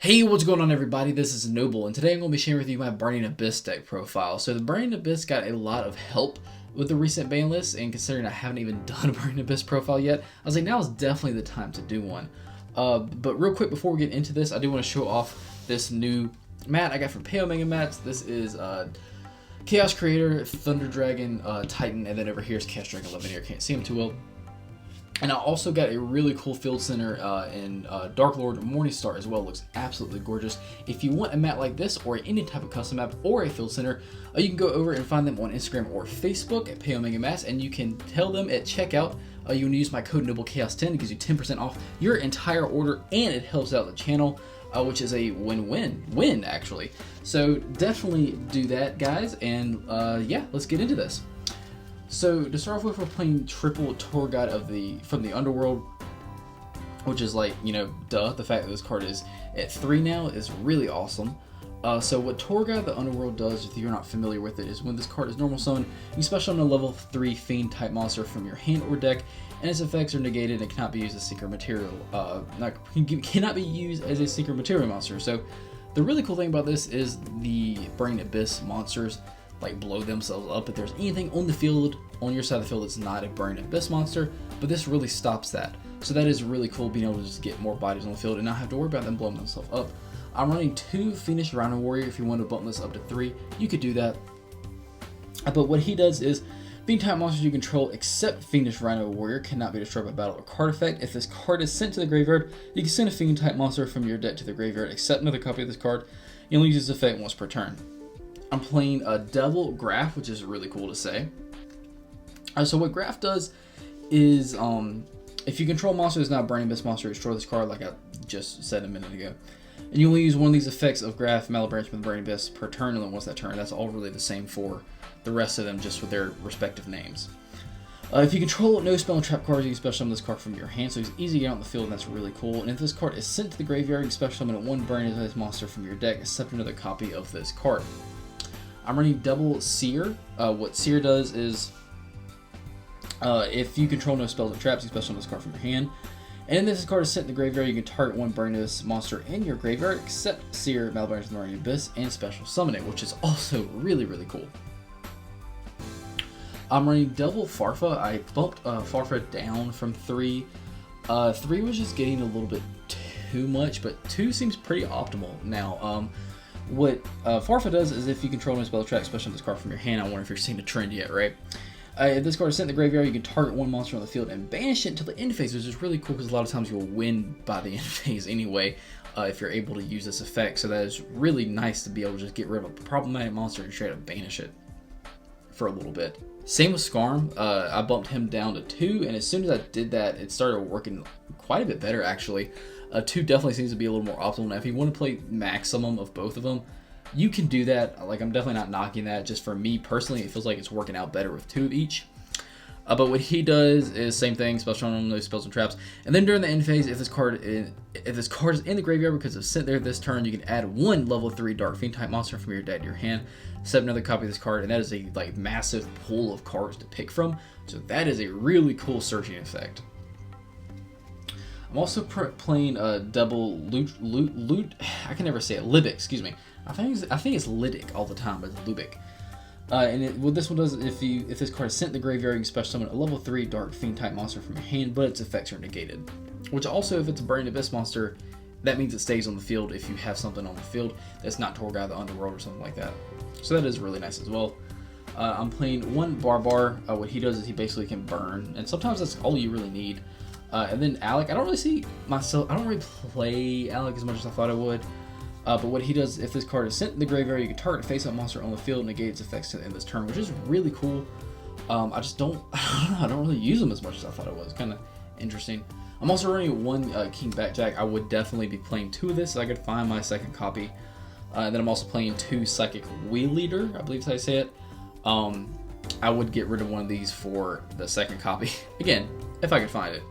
Hey, what's going on everybody? This is Noble, and today I'm going to be sharing with you my Burning Abyss deck profile. So the Burning Abyss got a lot of help with the recent ban list, and considering I haven't even done a Burning Abyss profile yet, I was like, now is definitely the time to do one. But real quick, before we get into this, I do want to show off this new mat I got from Pale Mega Mats. This is Chaos Creator, Thunder Dragon, Titan, and then over here is Chaos Dragon Levianeer. Can't see him too well. And I also got a really cool Field Center in Dark Lord Morningstar as well. Looks absolutely gorgeous. If you want a mat like this or any type of custom map or a Field Center, you can go over and find them on Instagram or Facebook at Pale Mega Mats, and you can tell them at checkout you want to use my code NobleChaos10. It gives you 10% off your entire order, and it helps out the channel, which is a win-win actually. So definitely do that, guys, and yeah, let's get into this. So to start off with, we're playing triple Tour Guide from the Underworld, which is like, you know, duh. The fact that this card is at 3 now is really awesome. So what Tour Guide of the Underworld does, if you're not familiar with it, is when this card is normal summon, you special summon a level 3 Fiend type monster from your hand or deck, and its effects are negated and cannot be used as secret material. Cannot be used as a secret material monster. So the really cool thing about this is the Burning Abyss monsters like blow themselves up if there's anything on the field, on your side of the field, that's not a Burning Abyss monster, but this really stops that. So that is really cool, being able to just get more bodies on the field and not have to worry about them blowing themselves up. I'm running 2 Fiendish Rhino Warrior. If you want to bump this up to 3, you could do that. But what he does is, Fiend type monsters you control except Fiendish Rhino Warrior cannot be destroyed by battle or card effect. If this card is sent to the graveyard, you can send a Fiend type monster from your deck to the graveyard except another copy of this card. You only use this effect once per turn. I'm playing a double Graph, which is really cool to say. So what Graph does is, if you control a monster that's not a Burning Abyss monster, destroy this card, like I just said a minute ago. And you only use one of these effects of Graph, Malebranch, with Burning Abyss per turn, and then once that turn. That's all really the same for the rest of them, just with their respective names. If you control no spell and trap cards, you can special summon this card from your hand, so it's easy to get out in the field, and that's really cool. And if this card is sent to the graveyard, you can special summon one Burning Abyss monster from your deck, except another copy of this card. I'm running double Seer. What Seer does is, if you control no spells or traps, you special summon this card from your hand. And if this card is sent to the graveyard, you can target one Burning Abyss monster in your graveyard, except Seer, Malebranch, and Burning Abyss, and special summon it, which is also really, really cool. I'm running double Farfa. I bumped Farfa down from 3. 3 was just getting a little bit too much, but 2 seems pretty optimal now. What Farfa does is, if you control no spell track, especially this card from your hand, I wonder if you're seeing the trend yet, right? If this card is sent in the graveyard, you can target one monster on the field and banish it until the end phase, which is really cool because a lot of times you'll win by the end phase anyway, if you're able to use this effect. So that is really nice to be able to just get rid of a problematic monster and straight up banish it for a little bit. Same with Skarm. I bumped him down to 2, and as soon as I did that, it started working quite a bit better actually. 2 definitely seems to be a little more optimal. Now, if you want to play maximum of both of them, you can do that. Like, I'm definitely not knocking that. Just for me personally, it feels like it's working out better with 2 of each. But what he does is same thing, special on those spells and traps. And then during the end phase, if this card is in the graveyard because it's sent there this turn, you can add one level 3 Dark Fiend type monster from your deck to your hand, set another copy of this card, and that is a like massive pool of cards to pick from. So that is a really cool searching effect. I'm also playing a double loot. I can never say it. Libic, excuse me. I think it's Lydic all the time, but it's Lubic. What this one does, if this card is sent to the graveyard, you can special summon a level 3 Dark Fiend type monster from your hand, but its effects are negated. Which also, if it's a Burning Abyss monster, that means it stays on the field if you have something on the field that's not Tour Guide of the Underworld or something like that. So that is really nice as well. I'm playing one Barbar. What he does is he basically can burn, and sometimes that's all you really need. And then Alec, I don't really play Alec as much as I thought I would. But what he does, if this card is sent in the graveyard, you can target a face-up monster on the field and negate its effects to the end of this turn, which is really cool. I just don't, I don't really use them as much as I thought it was. Kind of interesting. I'm also running one King Backjack. I would definitely be playing 2 of this so I could find my second copy. And then I'm also playing 2 Psychic Wheel Leader, I believe is how you say it. I would get rid of one of these for the second copy. Again, if I could find it.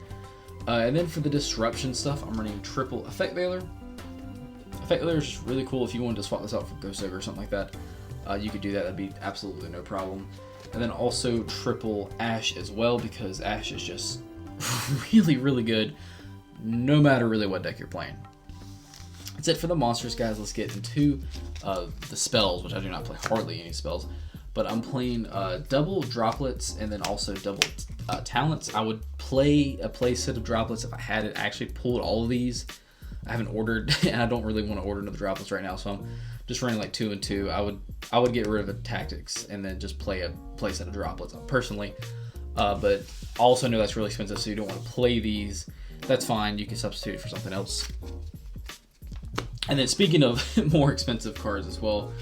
And then for the disruption stuff, I'm running triple Effect Veiler. Effect Veiler is just really cool. If you wanted to swap this out for Ghost Ogre or something like that, you could do that. That'd be absolutely no problem. And then also triple Ash as well, because Ash is just really, really good no matter really what deck you're playing. That's it for the monsters, guys. Let's get into the spells, which I do not play hardly any spells. But I'm playing double droplets and then also double talents. I would play a play set of droplets if I had it. I actually pulled all of these. I haven't ordered, and I don't really want to order another droplets right now, so I'm just running like 2 and 2. I would get rid of the tactics and then just play a play set of droplets personally. But I also know that's really expensive, so you don't want to play these. That's fine. You can substitute it for something else. And then speaking of more expensive cards as well,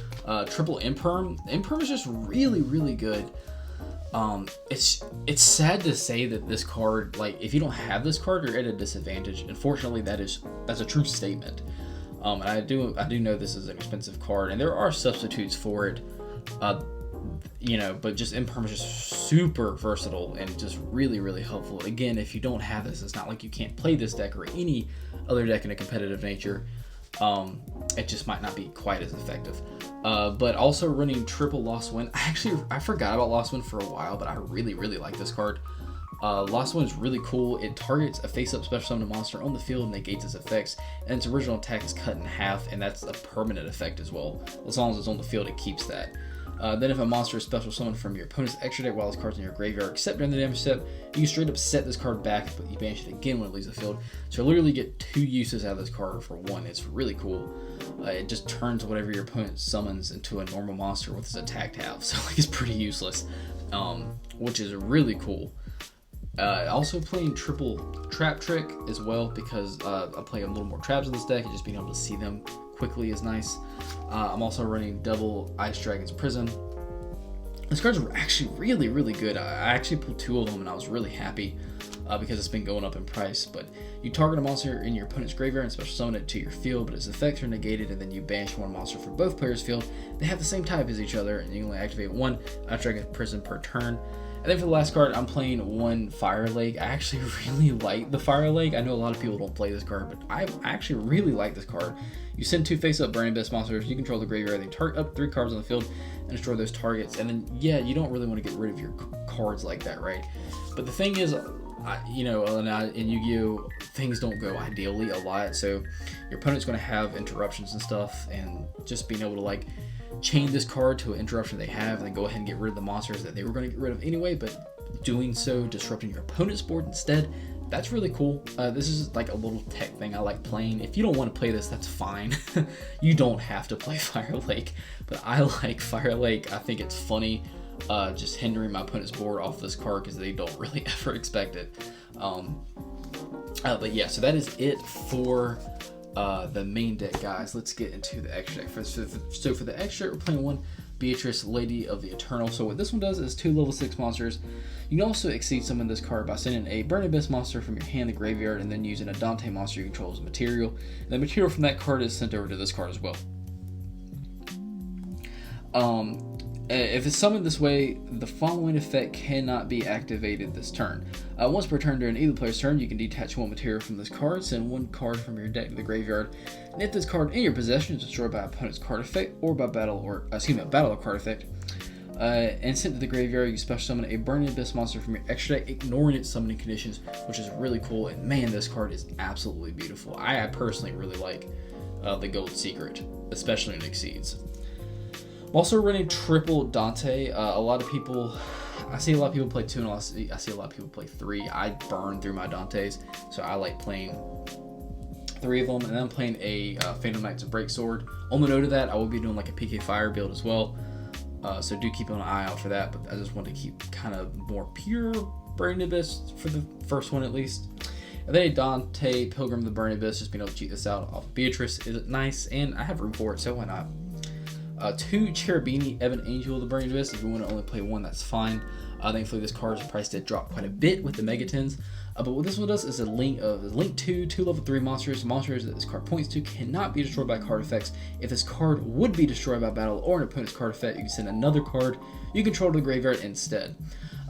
triple Imperm. Imperm is just really, really good. It's sad to say that this card, like, if you don't have this card, you're at a disadvantage. Unfortunately, that's a true statement. And I do know this is an expensive card, and there are substitutes for it. But just Imperm is just super versatile and just really, really helpful. Again, if you don't have this, it's not like you can't play this deck or any other deck in a competitive nature. It just might not be quite as effective. But also running triple Lost Wind. I forgot about Lost Wind for a while, but I really, really like this card. Lost Wind is really cool. It targets a face-up special summon monster on the field and negates its effects, and its original attack is cut in half, and that's a permanent effect as well. As long as it's on the field, it keeps that. Then if a monster is special summoned from your opponent's extra deck while this card's in your graveyard, except during the damage step, you can straight up set this card back, but you banish it again when it leaves the field. So you literally get 2 uses out of this card for 1. It's really cool. It just turns whatever your opponent summons into a normal monster with its attack half. So like, it's pretty useless, which is really cool. Also playing triple Trap Trick as well, because I play a little more traps in this deck, and just being able to see them quickly is nice. I'm also running double Ice Dragon's Prison. These cards are actually really, really good. I actually pulled 2 of them, and I was really happy because it's been going up in price. But you target a monster in your opponent's graveyard and special summon it to your field, but its effects are negated, and then you banish 1 monster from both players' field. They have the same type as each other, and you can only activate 1 Ice Dragon's Prison per turn. And then for the last card, I'm playing 1 Fire Lake. I actually really like the Fire Lake. I know a lot of people don't play this card, but I actually really like this card. You send 2 face-up Burning Abyss monsters, you control the graveyard, they target up 3 cards on the field and destroy those targets. And then, yeah, you don't really want to get rid of your cards like that, right? But the thing is, in Yu-Gi-Oh, things don't go ideally a lot, so your opponent's going to have interruptions and stuff, and just being able to, like, chain this card to an interruption they have and then go ahead and get rid of the monsters that they were going to get rid of anyway, but doing so disrupting your opponent's board instead, that's really cool. This is like a little tech thing I like playing. If you don't want to play this, that's fine. You don't have to play Fire Lake, but I like Fire Lake. I think it's funny, just hindering my opponent's board off this card because they don't really ever expect it. But yeah, so that is it for the main deck, guys. Let's get into the extra deck. So for the extra, we're playing 1 Beatrice, Lady of the Eternal. So what this one does is 2 level 6 monsters. You can also exceed summon this card by sending a Burning Abyss monster from your hand to the graveyard and then using a Dante monster you control as material. And the material from that card is sent over to this card as well. If it's summoned this way, the following effect cannot be activated this turn. Once per turn during either player's turn, you can detach 1 material from this card, send 1 card from your deck to the graveyard, and if this card in your possession is destroyed by opponent's card effect or by battle or card effect, and sent to the graveyard, you special summon a Burning Abyss monster from your extra deck, ignoring its summoning conditions, which is really cool. And man, this card is absolutely beautiful. I personally really like the Gold Secret, especially when it exceeds. I'm also running triple Dante. I see a lot of people play 2 and I see a lot of people play 3. I burn through my Dantes, so I like playing 3 of them. And then I'm playing a Phantom Knight's Breaksword. On the note of that, I will be doing like a PK Fire build as well. So do keep an eye out for that, but I just want to keep kind of more pure Burning Abyss for the first one at least. And then a Dante Pilgrim of the Burning Abyss, just being able to cheat this out off of Beatrice is nice, and I have room for it, so why not? 2 Cherubini Ebon Angel of the Burning Abyss. If you want to only play 1, that's fine. Thankfully, this card's price did drop quite a bit with the Megatons. But what this one does is a link 2 level 3 monsters. Monsters that this card points to cannot be destroyed by card effects. If this card would be destroyed by battle or an opponent's card effect, you can send another card you control to the graveyard instead.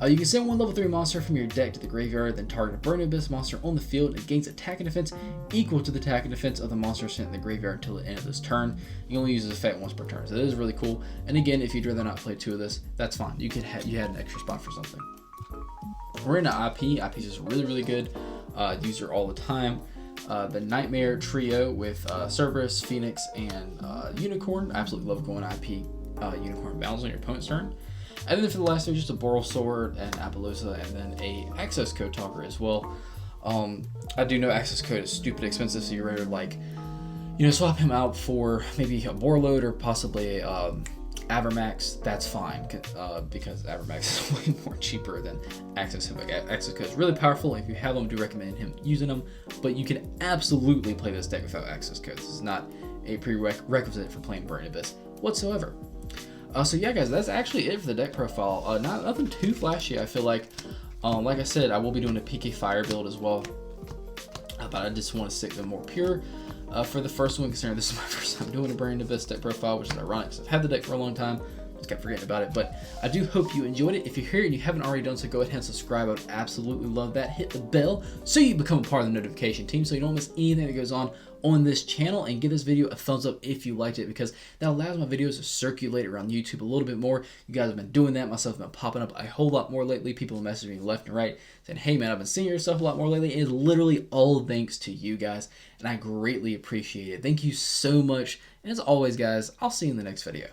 You can send 1 level 3 monster from your deck to the graveyard, then target a Burning Abyss monster on the field and it gains attack and defense equal to the attack and defense of the monster sent in the graveyard until the end of this turn. You only use this effect once per turn, so that is really cool. And again, if you'd rather not play 2 of this, that's fine. You had an extra spot for something. We're in an IP. IP is just really, really good. Use her all the time. the Nightmare Trio with Cerberus, Phoenix, and Unicorn. I absolutely love going IP Unicorn bounds on your opponent's turn. And then for the last 3, just a Boral Sword and Appaloosa, and then a Access Code Talker as well. I do know Access Code is stupid expensive, so you're ready to, like, you know, swap him out for maybe a Borload or possibly a Avermax. That's fine, because Avermax is way more cheaper than Access Code. Like, Access Code is really powerful. If you have them, I do recommend him using them, but you can absolutely play this deck without Access Code. This is not a prerequisite for playing Burning Abyss whatsoever. So yeah, guys, that's actually it for the deck profile. Nothing too flashy, I feel like. Like I said, I will be doing a PK Fire build as well, but I just want to stick to more pure for the first one, considering this is my first time doing a Burning Abyss deck profile, which is ironic because I've had the deck for a long time. Just kept forgetting about it, but I do hope you enjoyed it. If you're here and you haven't already done so, go ahead and subscribe. I would absolutely love that. Hit the bell so you become a part of the notification team, so you don't miss anything that goes on this channel, and give this video a thumbs up if you liked it, because that allows my videos to circulate around YouTube a little bit more. You guys have been doing that. Myself have been popping up a whole lot more lately. People messaging me left and right saying, hey man, I've been seeing your stuff a lot more lately. It's literally all thanks to you guys, and I greatly appreciate it. Thank you so much. And as always, guys, I'll see you in the next video.